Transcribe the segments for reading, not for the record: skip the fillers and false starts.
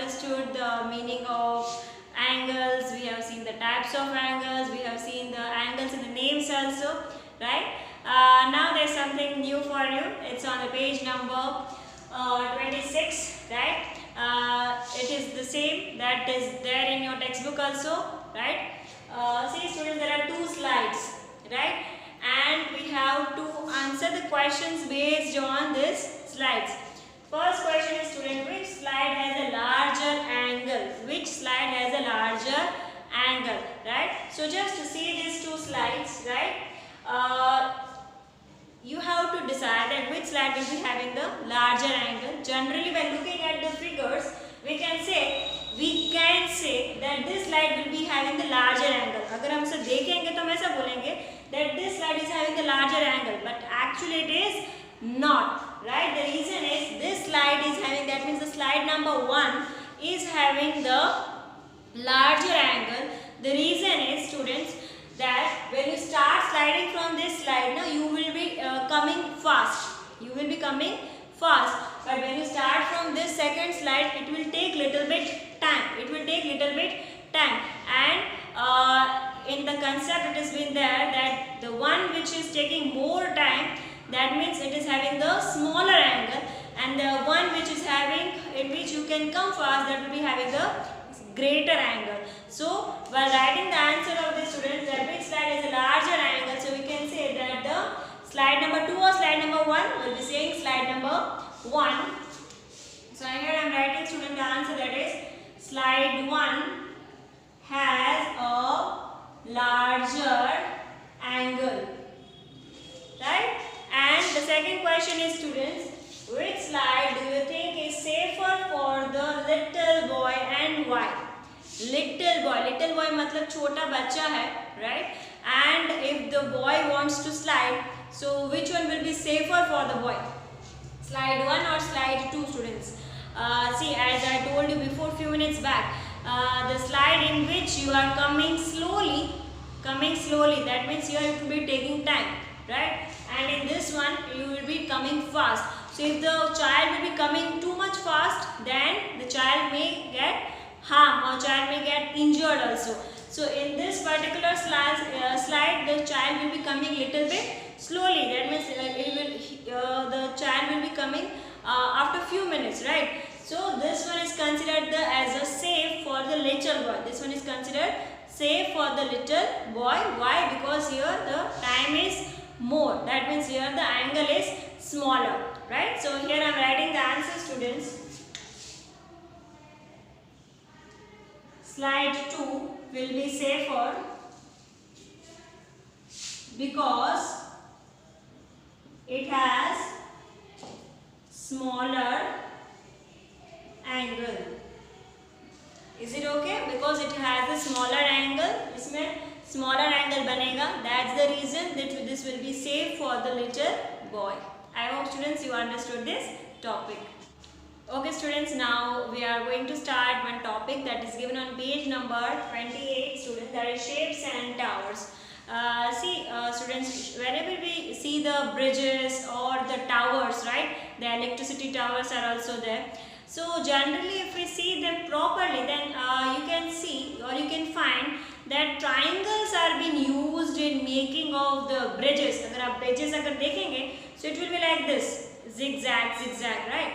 understood the meaning of angles, we have seen the types of angles, we have seen the angles in the names also, right? Now there's something new for you. It's on the page number 26, right? It is the same that is there in your textbook also, right? See students, there are 2 slides, right? And we have to answer the questions based on this slides. First question is, student, which slide has a larger angle? Which slide has a larger angle, right? So just to see these 2 slides, right? You have to decide that which slide will be having the larger angle. Generally, when looking at the figures, we can say that this slide will be having the larger angle. अगर हम इसे देखेंगे तो हम ऐसा बोलेंगे that this slide is having the larger angle, but actually it is not, right? The reason is this slide is having, that means the slide number 1 is having the larger angle. The reason is, students, that when you start sliding from this slide, now you will be coming fast. You will be coming fast. But when you start from this second slide, it will take little bit time. It will take little bit time. And in the concept, it has been there that the one which is taking more time, that means it is having the smaller angle, and the one which is having, in which you can come fast, that will be having the greater angle. So while writing the answer of the students, that which slide has a larger angle, so we can say that the slide number 2 or slide number 1 will be saying slide number 1. So here I am writing, student, the answer, that is slide 1 has a larger angle, right? And the second question is, students, which slide do you think is safer for the little boy and why? Little boy मतलब छोटा बच्चा है, right? And if the boy wants to slide, so which one will be safer for the boy? Slide 1 or slide 2, students? See, as I told you before few minutes back, the slide in which you are coming slowly, that means you have to be taking time, right? And in this one, you will be coming fast. So if the child will be coming too much fast, then the child may get harm or child may get injured also. So in this particular slide, the child will be coming little bit slowly. That means the child will be coming after few minutes, right? So this one is considered as a safe for the little boy. This one is considered safe for the little boy. Why? Because here the time is more. That means here the angle is smaller, right? So here I am writing the answer, students. Slide 2 will be safer because it has smaller angle. Is it okay? Because it has a smaller angle, इसमें smaller angle बनेगा. That's the reason that this will be safe for the little boy. I hope, students, you understood this topic. Okay, students, now we are going to start one topic that is given on page number 28, students, that is shapes and towers. Students, whenever we see the bridges or the towers, right, the electricity towers are also there. So generally, if we see them properly, then you can see or you can find that triangles are being used in making of the bridges. अगर आप bridges अगर देखेंगे, so it will be like this, zigzag, right?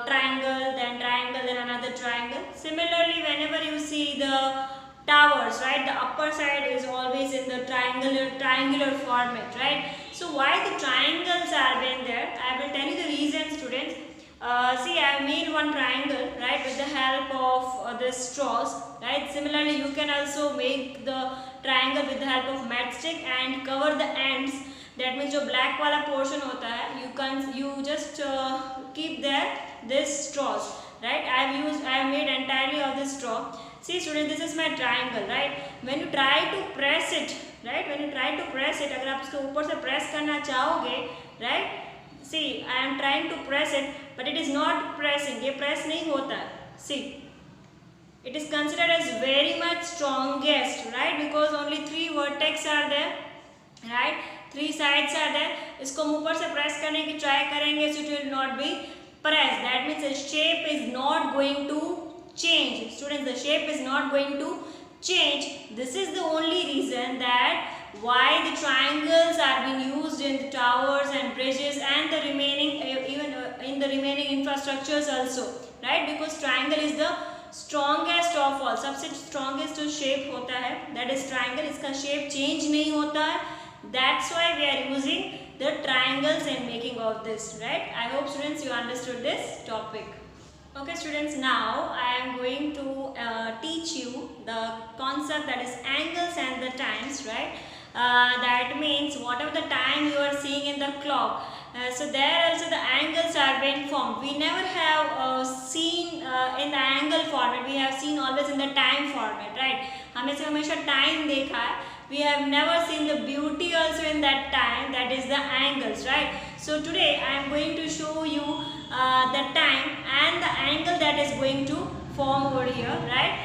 Triangle, then another triangle. Similarly, whenever you see the towers, right, the upper side is always in the triangular format, right? So why the triangles are being there? I will tell you the reason, students. See, I have made one triangle, right, with the help of the straws, right? Similarly, you can also make the triangle with the help of matchstick and cover the ends. That means जो black वाला portion होता है, you just keep there this straws, right? I have made entirely of this straw. See, students, this is my triangle, right? When you try to press it, right? अगर आप इसको ऊपर से press करना चाहोगे, right? See, I am trying to press it, but it is not pressing. ये press नहीं होता है. See, it is considered as very much strongest, right? Because only 3 vertex are there, right? 3 sides are there. इसको हम ऊपर से press करने की try करेंगे, so it will not be pressed. That means the shape is not going to Students, the shape is not going to change. This is the only reason that why the triangles are being used in the towers and bridges and the remaining even in the remaining infrastructures also, right? Because triangle is the strongest of all, सबसे strongest जो shape होता है that is triangle, इसका shape change नहीं होता है. That's why we are using the triangles in making of this, right? I hope students you understood this topic. Okay students, now I am going to teach you the concept that is angles and the times, right? That means whatever the time you are seeing in the clock, so there also the angles are being formed. We never have seen in the angle format, we have seen always in the time format, right? हमें से हमेशा time देखा है. We have never seen the beauty also in that time, that is the angles, right? So today I am going to show you the time and the angle that is going to form over here, right?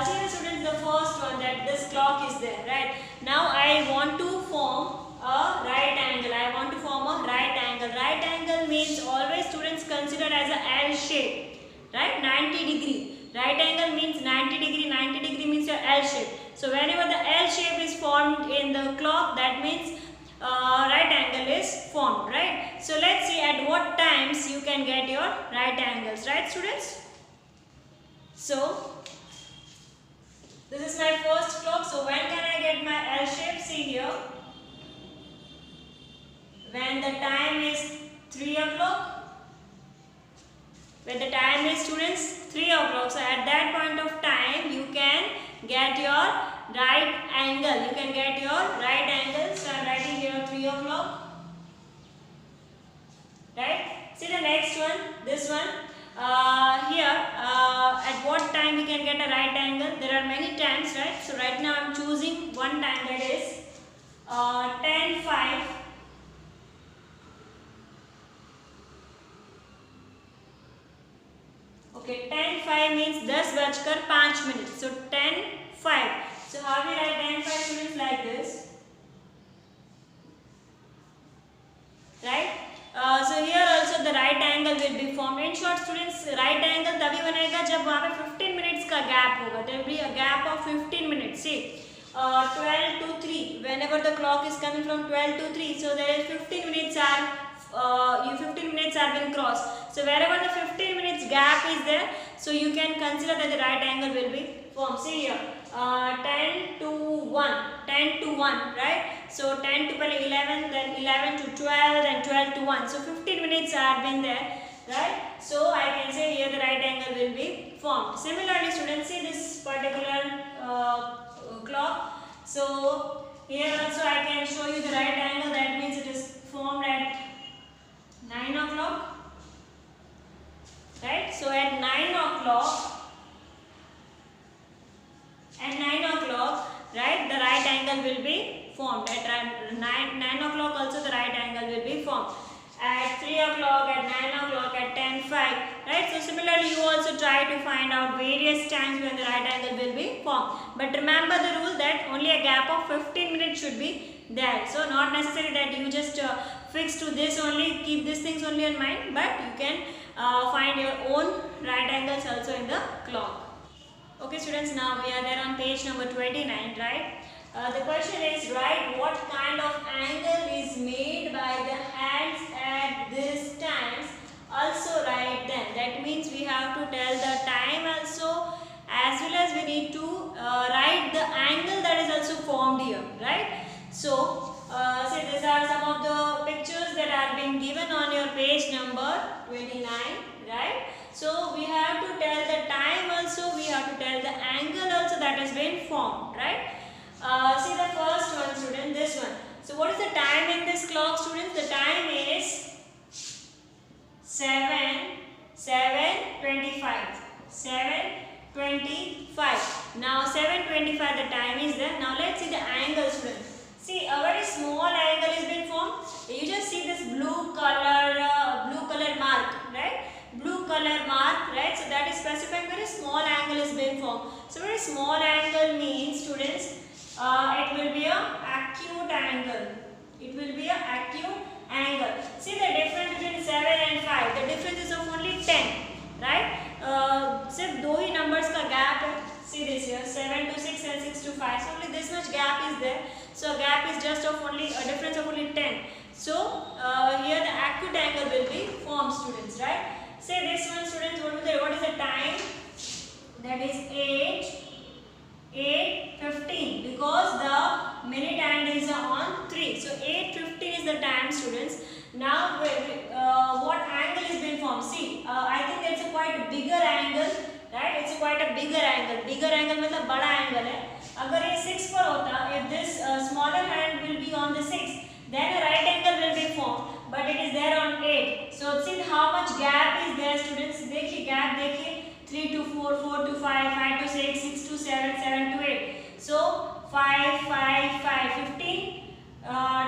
So here students, the first one, that this clock is there, right? Now I want to form a right angle. I want to form a right angle. Right angle means always students consider as a L shape, right? 90 degree. Right angle means 90 degree. 90 degree means your L shape. So whenever the L shape is formed in the clock, that means right angle is formed, right? So let's see at what times you can get your right angles, right students? So this is my first clock. So when can I get my L shape? See here. When the time is 3 o'clock. When the time is students 3 o'clock. So at that point of time you can get your right angle. You can get your right angle. So I am writing here 3 o'clock. Right? See the next one. This one. Here at what time we can get a right angle? There are many times, right? So right now I am choosing one time, that is 10:05. Okay, 10:05 means 10:05. So 10:05. So how we write 10:05 students? Like this, right? So here also the right angle will be formed. In short students, right angle तभी बनेगा जब वहाँ पे 15 minutes का gap होगा. There will be a gap of 15 minutes. See, 12 to 3. Whenever the clock is coming from 12 to 3, so there is 15 minutes are 15 minutes are being crossed. So wherever the 15 minutes gap is there, so you can consider that the right angle will be formed. See here, 10 to 1, 10 to 1, right? So 10 to 11, then 11 to 12, then 12 to 1. So 15 minutes are been there, right? So I can say here the right angle will be formed. Similarly students, see this particular clock. So here also I can show you the right angle. That means it is formed at 9 o'clock, right? So at 9 o'clock, right, the right angle will be formed. At 9 o'clock also the right angle will be formed. At 3 o'clock, at 9 o'clock, at 10:05, right? So similarly you also try to find out various times when the right angle will be formed. But remember the rule that only a gap of 15 minutes should be there. So not necessary that you just fix to this only, keep these things only in mind, but you can find your own right angles also in the clock. Okay students, now we are there on page number 29, right? The question is, write what kind of angle is made by the hands at this times. Also write them. That means we have to tell the time also, as well as we need to write the angle that is also formed here, right? So say these are some of the pictures that are being given on your page number 29, right? So we have to tell the time also, we have to tell the angle also that has been formed, right? See the first one student, this one. So what is the time in this clock students? The time is 7:25. 7:25. Now 7:25 the time is there. Now let's see the angle students. See, a very small angle is being formed. You just see this blue color mark, right? Blue color mark, right? So that is specifying very small angle is being formed. So very small angle means students, it will be a acute angle. It will be a acute angle. See the difference between 7 and 5. The difference is of only 10, right? सिर्फ दो ही numbers का gap So gap is just of only a difference of only 10. So here the acute angle will be formed, students, right? Say this one, students, what is the time? That is 8:15, because the minute hand is on 3. So 8:15 is the time, students. Now what angle is being formed? See, I think it's a quite a bigger angle, right? It's quite a bigger angle. Bigger angle मतलब बड़ा angle है. अगर ये 6 पर होता, if this smaller hand will be on the 6, then a right angle will be formed. But it is there on 8. So see how much gap is there, students. देखिए gap देखिए. 3 to 4, 4 to 5, 5 to 6, 6 to 7, 7 to 8. So 5, 5, 5, 15,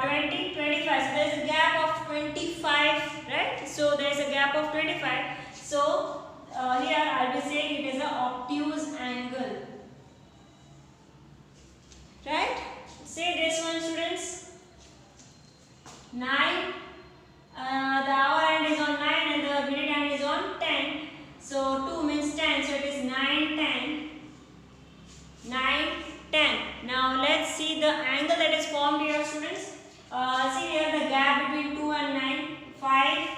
20, 25. So there is a gap of 25, right? So there is a gap of 25. So here I will be saying it is a obtuse angle, right? Say this one, students. 9. The hour hand is on 9 and the minute hand is on 10. So 2 means 10, so it is 9, 10. 9, 10. Now let's see the angle that is formed here, students. See here the gap between 2 and 9. 5,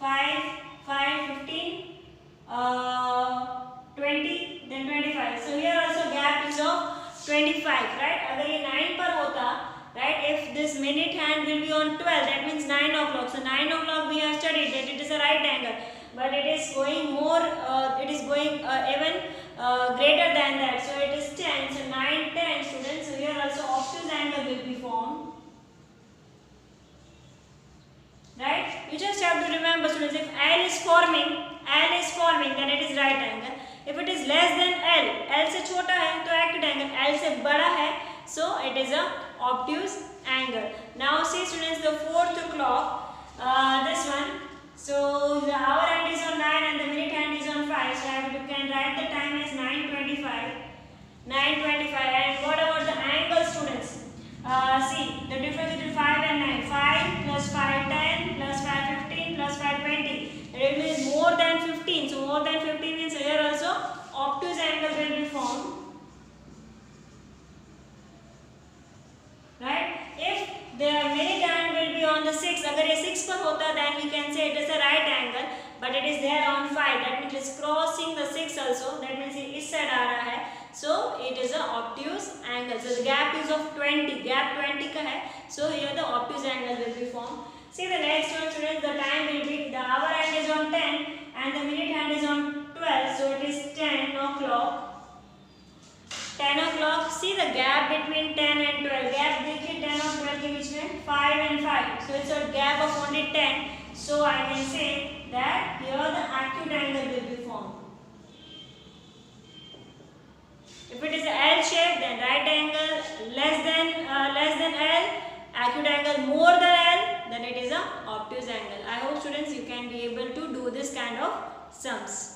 5, 5, 15, 20, then 25. So here also gap is of 25, right? अगर ये 9 पर होता, right? If this minute hand will be on 12, that means 9 o'clock. So 9 o'clock we have studied that it is a right angle. But it is going more, it is going even greater than that. So it is 10. So 9, 10, students. So here also obtuse angle will be formed. Right? You just have to remember, students, if L is forming, then it is right angle. If it is less than L से छोटा है तो acute angle, L से बड़ा है, so it is a obtuse angle. Now see, students, the 4th clock, this one. So the hour hand is on 9 and the minute hand is on 5. So you can write the time as 9:25. 9:25. And what about the angle, students? See the difference between 5 and 9. 5 plus 5 10 plus 5 15 plus 5 20. It is more than 15. So more than 15 means here also obtuse angle will be formed. Right? If the minute hand will be on the 6, अगर ये 6 पर होता, then we can say it is a right angle, but it is there on 5. That means it is crossing the 6 also. That means ये इस side आ रहा है. So it is a obtuse angle. So the gap is of 20. Gap 20 का है. So here the obtuse angle will be formed. See the next one, students. The time will be, the hour hand is on 10 and the minute hand is on 12. So it is 10 o'clock. 10 o'clock. See the gap between 10 and 12. Gap देखिए 10 और 12 के बीच में 5 and 5. So it's a gap of only 10. So I can say that here the acute angle will be formed. If it is a L shape, then right angle less than L, acute angle more than L, then it is a obtuse angle. I hope, students, you can be able to do this kind of sums.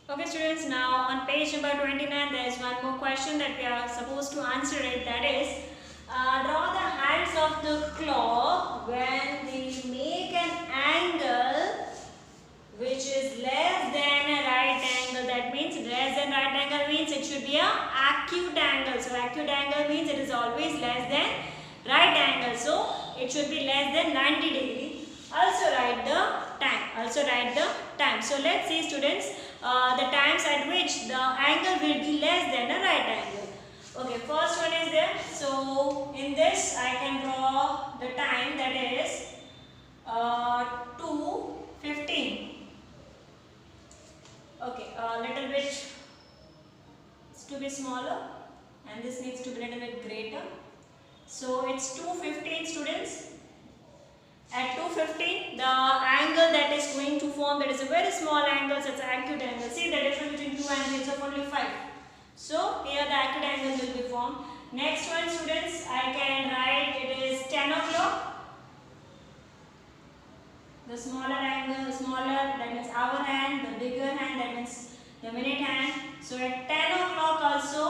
Okay, students, now on page number 29 there is one more question that we are supposed to answer it. That is, draw the hands of the clock when we make an angle which is less than a right angle. That means less than right angle means it should be a acute angle. So acute angle means it is always less than right angle. So it should be less than 90 degree. Also write the time. So let's see, students, the times at which the angle will be less than a right angle. Okay, first one is there. So in this I can draw the time, that is 2:15. Okay, a little bit to be smaller and this needs to be a little bit greater. So it's 2:15, students. At 2:15, the angle that is going to form, that is a very small angle, so it's an acute angle. See the difference between 2 and 3 is of only 5. So here the acute angle will be formed. Next one, students, I can write it is 10 o'clock. The smaller angle, that means hour hand, the bigger hand, that means the minute hand. So at 10 o'clock also,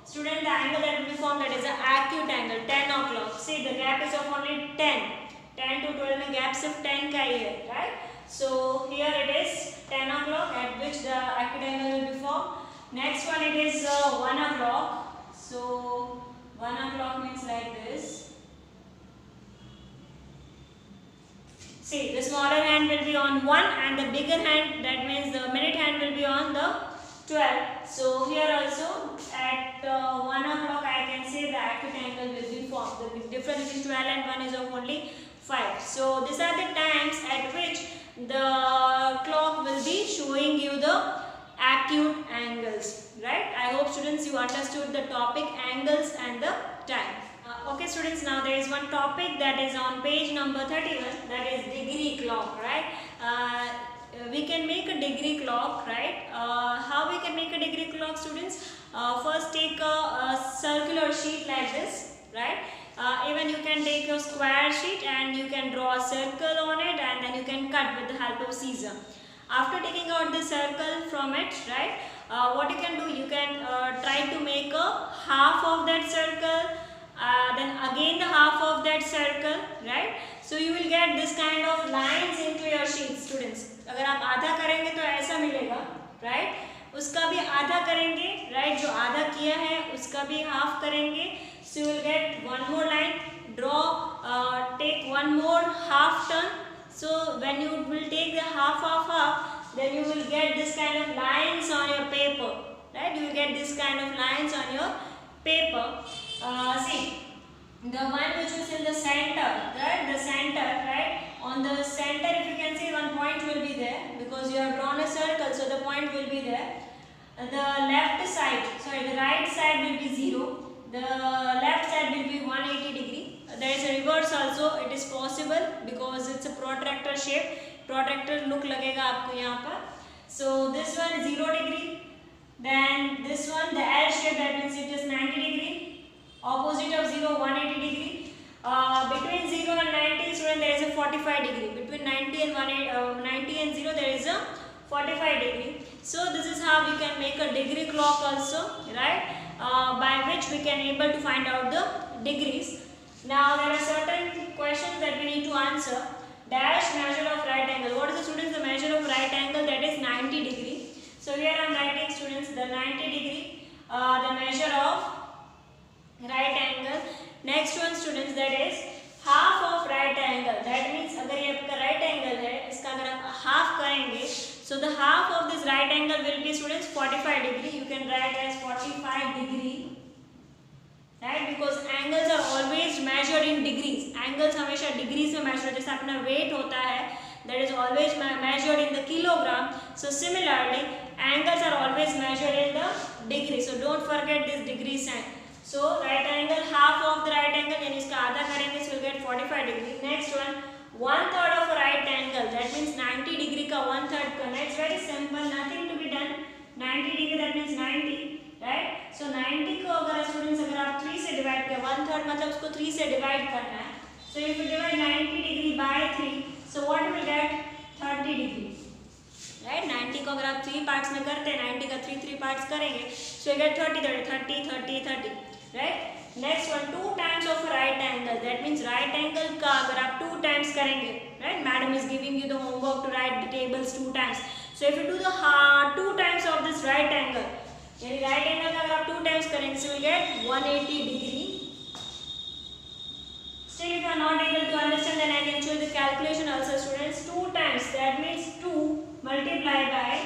student, the angle that will be formed, that is an acute angle, 10 o'clock. See the gap is of only 10. 10 to 12 में gap सिर्फ 10 का ही है, right? So here it is 10 o'clock at which the acute angle will be formed. Next one, it is 1 o'clock. So 1 o'clock means like this. See, the smaller hand will be on 1 and the bigger hand, that means the minute hand, will be on the 12. So here also at 1 o'clock I can say the acute angle will be formed. The difference between 12 and 1 is of only 5. So these are the times at which the clock will be showing you the acute angles, right? I hope students you understood the topic angles and the time. Okay students, now there is one topic that is on page number 31, that is degree clock, right? We can make a degree clock, right? How we can make a degree clock, students? First take a circular sheet like this, right? Even you can take a square sheet and you can draw a circle on it and then you can cut with the help of scissor. After taking out the circle from it, right? What you can do, you can try to make a half of that circle, then again the half of that circle, right? So you will get this kind of lines into your sheet, students. अगर आप आधा करेंगे तो ऐसा मिलेगा, right? उसका भी आधा करेंगे, right? जो आधा किया है उसका भी half करेंगे. So you will get one more line. Draw, take one more half turn. So when you will take the half, then you will get this kind of lines on your paper, right? You will get this kind of lines on your paper. See, the one which is in the center, right? The center, right? On the center, if you can see, one point will be there because you have drawn a circle, so the point will be there. The left side, sorry, the right side will be 0. The left side will be 180 degree. There is a reverse also. It is possible because it's a protractor shape. Protractor look लगेगा आपको यहाँ पर. So this one 0 degree. Then this one the L shape, that means it is 90 degree. Opposite of 0, 180 degree. Between 0 and 90, student, there is a 45 degree. Between 90 and 0, there is a 45 degree. So this is how we can make a degree clock also, right? By which we can able to find out the degrees. Now there are certain questions that we need to answer. Dash measure of right angle. What is the, students, the measure of right angle? That is 90 degree. So here I am writing, students, the 90 degree, the measure of right angle. Next one, students, that is half of right angle. That means अगर ये आपका right angle है, इसका अगर आप half करेंगे, so the half of this right angle will be, students, 45 degree. You can write as 45 degree, right? Because angles are always measured in degrees. Angles हमेशा degrees में measure, जैसे अपना weight होता है, that is always measured in the kilogram. So similarly, angles are always measured in the degree. So don't forget this degree sign. So right angle, half of the right angle, यानी इसका आधा करेंगे, so we'll get 45 degree. Next one, 1/3 of a right angle. That means 90 degree का 1/3 करना. It's very simple, nothing to be done. 90 degree, that means 90, right? So 90 को अगर students अगर आप 3 से divide करें, 1/3 मतलब उसको 3 से divide करना है. So if you divide 90 degree by 3, so what you will get? 30 degree. Right? 90 को अगर आप 3 parts में करते हैं, 90 का 3 parts करेंगे, so you get 30. Right? Next one, 2 times of a right angle. That means right angle का अगर आप 2 times करेंगे, right? Madam is giving you the homework to write the tables 2 times. So if you do the 2 times of this right angle, यानी right angle का अगर आप 2 times करेंगे, so you will get 180 degree. Still, if you are not able to understand, then I can show you the calculation also, students. 2 times, that means 2 multiplied by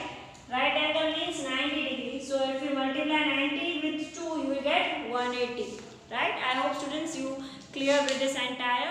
right angle means 90 degree. So if you multiply 90 with 2, you will get 180. Right? I hope, students, you clear with this entire